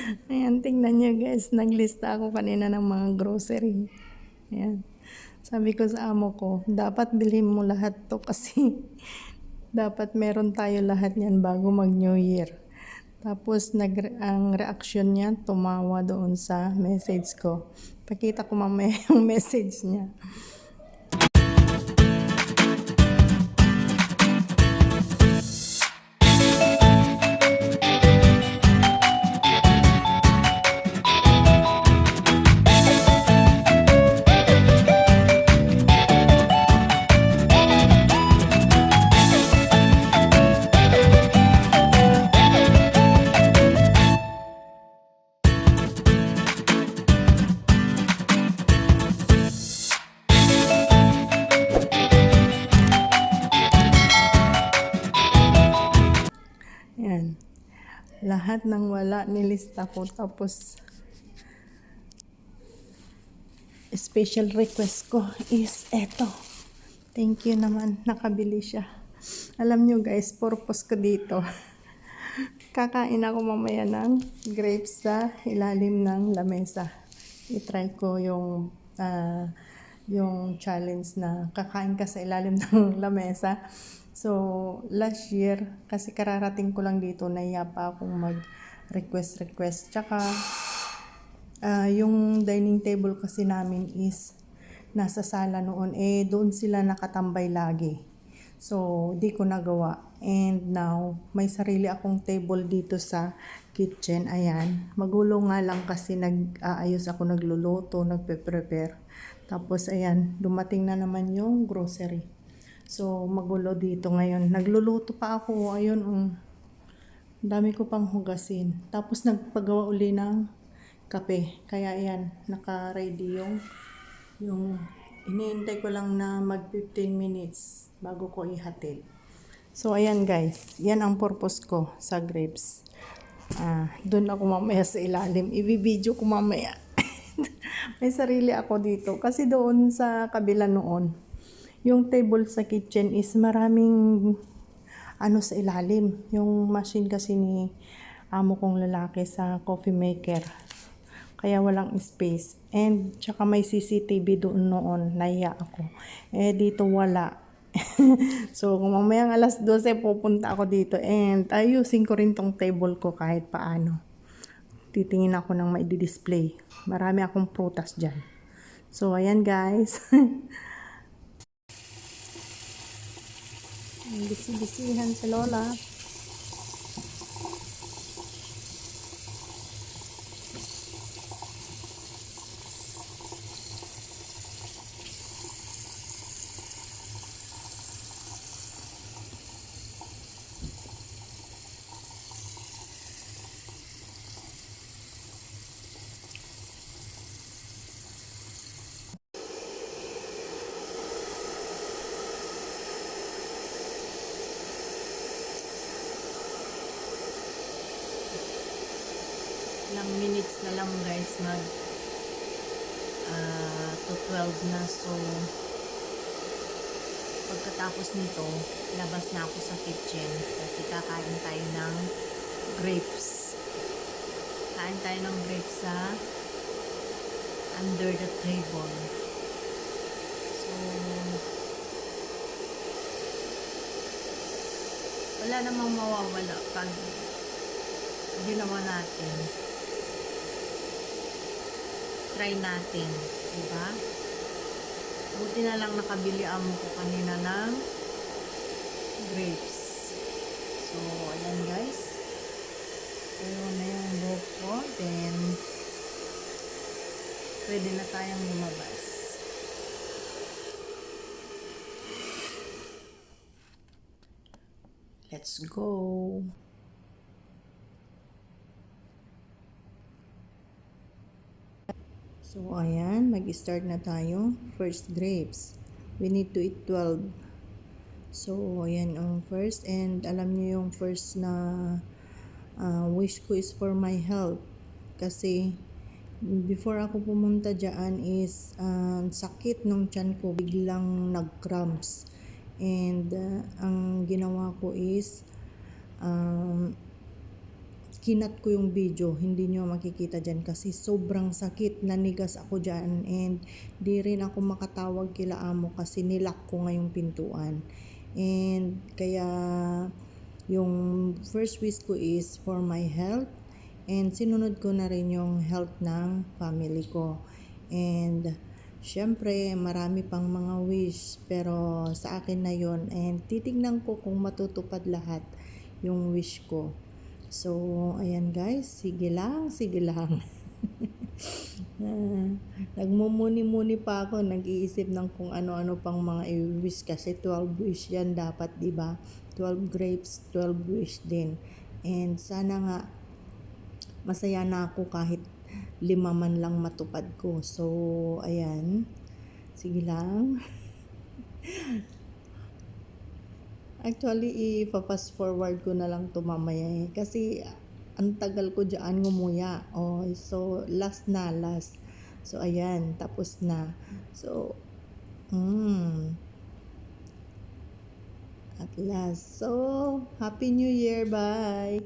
Ayan, tingnan nyo guys, naglista ako kanina ng mga grocery. Ayan. Sabi ko sa amo ko, dapat bilhin mo lahat to kasi dapat meron tayo lahat yan bago mag New Year. Tapos ang reaction niya, tumawa doon sa message ko. Pakita ko mamaya yung message niya. Yan. Lahat ng wala nilista ko. Tapos, special request ko is eto. Thank you naman. Nakabili siya. Alam nyo guys, purpose ko dito. Kakain ako mamaya ng grapes sa ilalim ng lamesa. I-try ko yung challenge na kakain ka sa ilalim ng lamesa. So, last year, kasi kararating ko lang dito, nahiya pa akong mag-request. Tsaka, yung dining table kasi namin is nasa sala noon. Doon sila nakatambay lagi. So, di ko nagawa. And now, may sarili akong table dito sa kitchen. Ayan. Magulo nga lang kasi nag-aayos ako, nagluluto, nagpe-prepare. Tapos, ayan, dumating na naman yung grocery. So, magulo dito ngayon. Nagluluto pa ako. Ayun, dami ko pang hugasin. Tapos, nagpagawa uli ng kape. Kaya, ayan, naka-ready yung iniintay ko lang na mag 15 minutes bago ko ihatid. So, ayan guys. Yan ang purpose ko sa grapes. Doon ako mamaya sa ilalim. Ibibideo ko mamaya. May sarili ako dito. Kasi doon sa kabila noon, yung table sa kitchen is maraming sa ilalim. Yung machine kasi ni amo kong lalaki sa coffee maker. Kaya walang space. And tsaka may CCTV doon noon. Nahiya ako. Dito wala. So, kung mamayang alas 12 pupunta ako dito. And ayusin ko rin tong table ko kahit paano. Titingin ako ng maidi-display. Marami akong prutas dyan. So, ayan guys. Bisi-bisihan si Lola. Ilang minutes na lang guys to 12 na. So pagkatapos nito labas na ako sa kitchen kasi kakain tayo ng grapes. Kain tayo ng grapes sa under the table. So wala namang mawawala pag ginawa natin. Try natin, diba? Buti na lang nakabili amo ko kanina ng grapes. So, ayan guys. Ayun na yung buhok ko. Then, pwede na tayong lumabas. Let's go! So, ayan, mag-start na tayo. First, grapes. We need to eat 12. So, ayan ang first. And alam niyo yung first na wish ko is for my health. Kasi, before ako pumunta dyan is sakit ng tiyan ko. Biglang nag-cramps. And ang ginawa ko is kinat ko yung video, hindi nyo makikita dyan kasi sobrang sakit, nanigas ako dyan and di rin ako makatawag kila amo kasi nilak ko nga yung pintuan. And kaya yung first wish ko is for my health and sinunod ko na rin yung health ng family ko. And syempre marami pang mga wish pero sa akin na yon and titignan ko kung matutupad lahat yung wish ko. So, ayan guys, sige lang, sige lang. Nagmumuni-muni pa ako, nag-iisip ng kung ano-ano pang mga i-wish kasi 12 wish yan dapat, di ba? 12 grapes, 12 wish din. And sana nga masaya na ako kahit 5 man lang matupad ko. So, ayan. Sige lang. Actually, ipa-fast forward ko na lang to mamaya eh. Kasi, ang tagal ko dyan ngumuya. Oh, so, last. So, ayan. Tapos na. So, at last. So, Happy New Year. Bye!